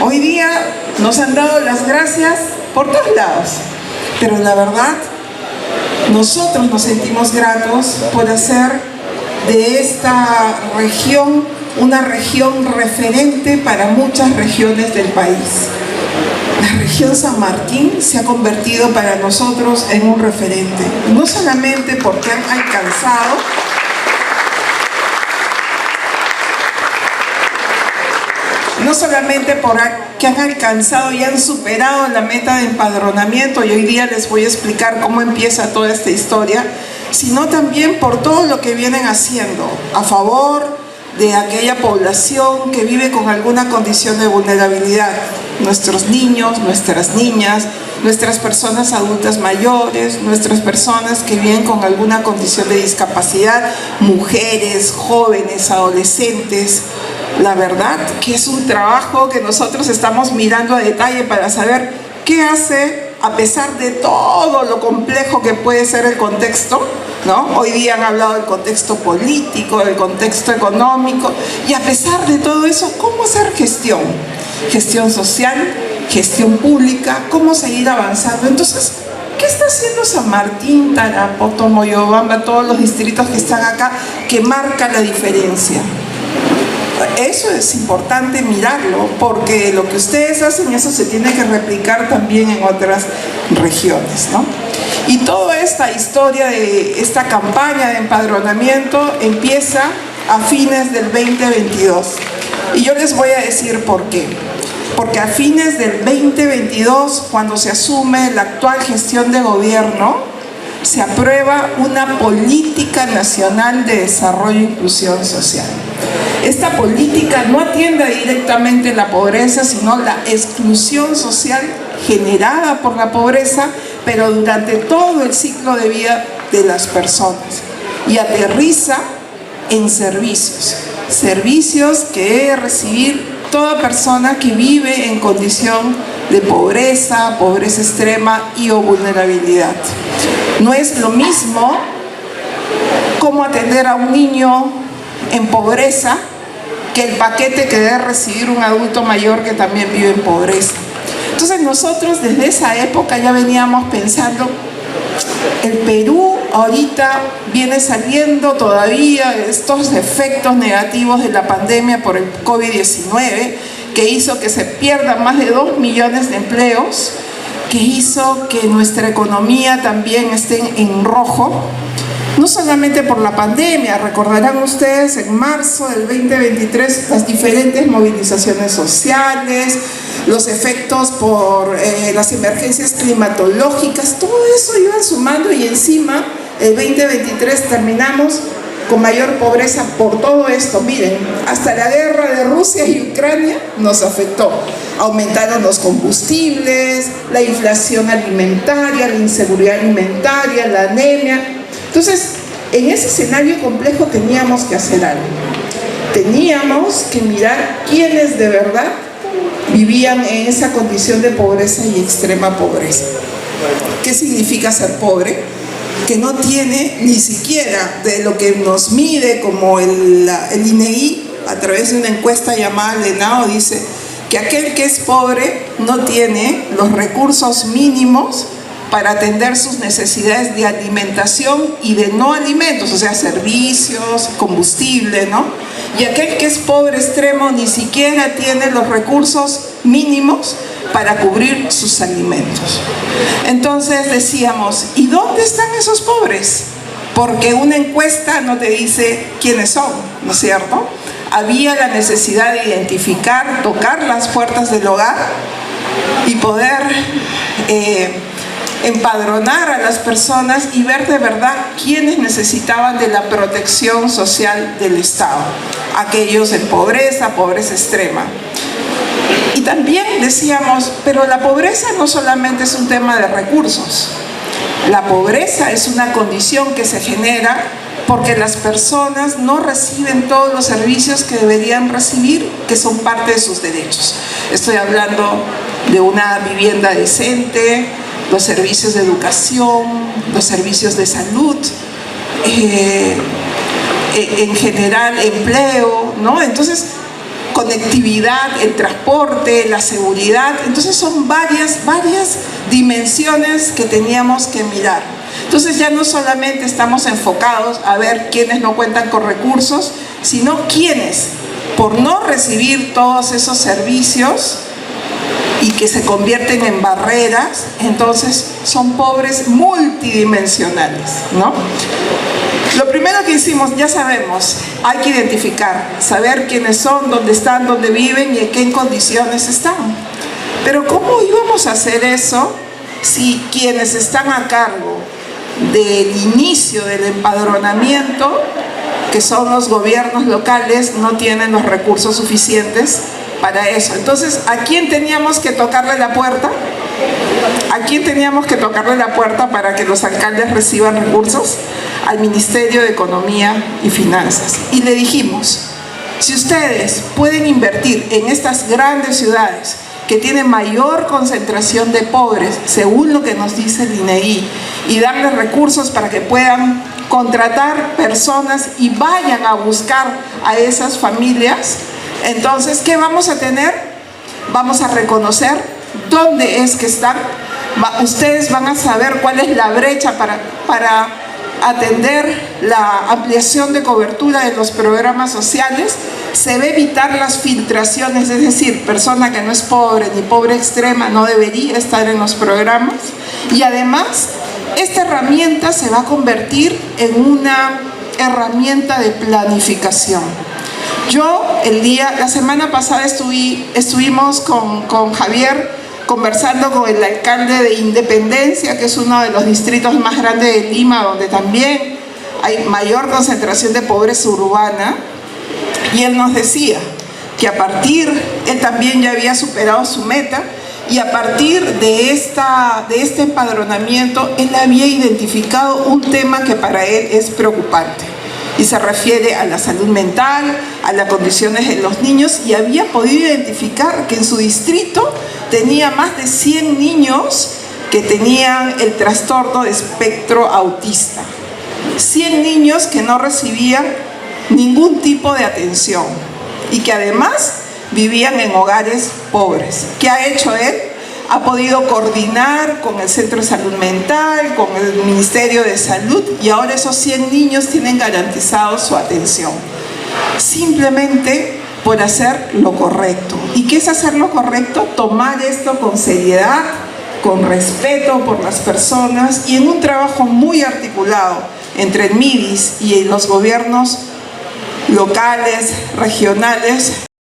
Hoy día nos han dado las gracias por todos lados, pero la verdad, nosotros nos sentimos gratos por hacer de esta región una región referente para muchas regiones del país. La región San Martín se ha convertido para nosotros en un referente, no solamente porque han alcanzado y han superado la meta de empadronamiento, y hoy día les voy a explicar cómo empieza toda esta historia, sino también por todo lo que vienen haciendo a favor de aquella población que vive con alguna condición de vulnerabilidad. Nuestros niños, nuestras niñas, nuestras personas adultas mayores, nuestras personas que viven con alguna condición de discapacidad, mujeres, jóvenes, adolescentes. La verdad que es un trabajo que nosotros estamos mirando a detalle para saber qué hace, a pesar de todo lo complejo que puede ser el contexto, ¿no? Hoy día han hablado del contexto político, del contexto económico, y a pesar de todo eso, ¿cómo hacer gestión? Gestión social, gestión pública, ¿cómo seguir avanzando? Entonces, ¿qué está haciendo San Martín, Tarapoto, Moyobamba, todos los distritos que están acá, que marca la diferencia? Eso es importante mirarlo, porque lo que ustedes hacen, eso se tiene que replicar también en otras regiones, ¿no? Y toda esta historia de esta campaña de empadronamiento empieza a fines del 2022. Y yo les voy a decir por qué. Porque a fines del 2022, cuando se asume la actual gestión de gobierno, se aprueba una política nacional de desarrollo e inclusión social. Esta política no atiende directamente la pobreza, sino la exclusión social generada por la pobreza, pero durante todo el ciclo de vida de las personas, y aterriza en servicios que debe recibir toda persona que vive en condición de pobreza, pobreza extrema y o vulnerabilidad. No es lo mismo cómo atender a un niño en pobreza que el paquete que debe recibir un adulto mayor que también vive en pobreza. Entonces nosotros desde esa época ya veníamos pensando, el Perú ahorita viene saliendo todavía de estos efectos negativos de la pandemia por el COVID-19, que hizo que se pierdan más de 2 millones de empleos, que hizo que nuestra economía también esté en rojo, no solamente por la pandemia. Recordarán ustedes en marzo del 2023 las diferentes movilizaciones sociales, los efectos por las emergencias climatológicas, todo eso iban sumando, y encima el 2023 terminamos con mayor pobreza por todo esto. Miren, hasta la guerra de Rusia y Ucrania nos afectó. Aumentaron los combustibles, la inflación alimentaria, la inseguridad alimentaria, la anemia. Entonces, en ese escenario complejo teníamos que hacer algo. Teníamos que mirar quiénes de verdad vivían en esa condición de pobreza y extrema pobreza. ¿Qué significa ser pobre? Que no tiene ni siquiera de lo que nos mide como el INEGI, a través de una encuesta llamada Lenao, dice que aquel que es pobre no tiene los recursos mínimos para atender sus necesidades de alimentación y de no alimentos, o sea, servicios, combustible, ¿no? Y aquel que es pobre extremo ni siquiera tiene los recursos mínimos para cubrir sus alimentos. Entonces decíamos, ¿y dónde están esos pobres? Porque una encuesta no te dice quiénes son, ¿no es cierto? Había la necesidad de identificar, tocar las puertas del hogar y poder empadronar a las personas y ver de verdad quiénes necesitaban de la protección social del Estado, aquellos en pobreza, pobreza extrema. Y también decíamos, pero la pobreza no solamente es un tema de recursos, la pobreza es una condición que se genera porque las personas no reciben todos los servicios que deberían recibir, que son parte de sus derechos. Estoy hablando de una vivienda decente, los servicios de educación, los servicios de salud, en general empleo, ¿no? Entonces, conectividad, el transporte, la seguridad. Entonces son varias dimensiones que teníamos que mirar. Entonces ya no solamente estamos enfocados a ver quiénes no cuentan con recursos, sino quiénes, por no recibir todos esos servicios y que se convierten en barreras, entonces son pobres multidimensionales, ¿no? Lo primero que hicimos, ya sabemos, hay que identificar, saber quiénes son, dónde están, dónde viven y en qué condiciones están. Pero ¿cómo íbamos a hacer eso si quienes están a cargo del inicio del empadronamiento, que son los gobiernos locales, no tienen los recursos suficientes para eso? Entonces, ¿a quién teníamos que tocarle la puerta? ¿A quién teníamos que tocarle la puerta para que los alcaldes reciban recursos? Al Ministerio de Economía y Finanzas. Y le dijimos, si ustedes pueden invertir en estas grandes ciudades que tienen mayor concentración de pobres, según lo que nos dice el INEGI, y darles recursos para que puedan contratar personas y vayan a buscar a esas familias, entonces, ¿qué vamos a tener? Vamos a reconocer dónde es que están. Ustedes van a saber cuál es la brecha para atender la ampliación de cobertura de los programas sociales. Se va a evitar las filtraciones, es decir, persona que no es pobre ni pobre extrema no debería estar en los programas. Y además, esta herramienta se va a convertir en una herramienta de planificación. La semana pasada estuvimos con Javier conversando con el alcalde de Independencia, que es uno de los distritos más grandes de Lima, donde también hay mayor concentración de pobreza urbana, y él nos decía que él también ya había superado su meta, y a partir de este empadronamiento, él había identificado un tema que para él es preocupante. Y se refiere a la salud mental, a las condiciones de los niños, y había podido identificar que en su distrito tenía más de 100 niños que tenían el trastorno de espectro autista. 100 niños que no recibían ningún tipo de atención y que además vivían en hogares pobres. ¿Qué ha hecho él? Ha podido coordinar con el Centro de Salud Mental, con el Ministerio de Salud, y ahora esos 100 niños tienen garantizado su atención. Simplemente por hacer lo correcto. ¿Y qué es hacer lo correcto? Tomar esto con seriedad, con respeto por las personas y en un trabajo muy articulado entre el MIDIS y los gobiernos locales, regionales,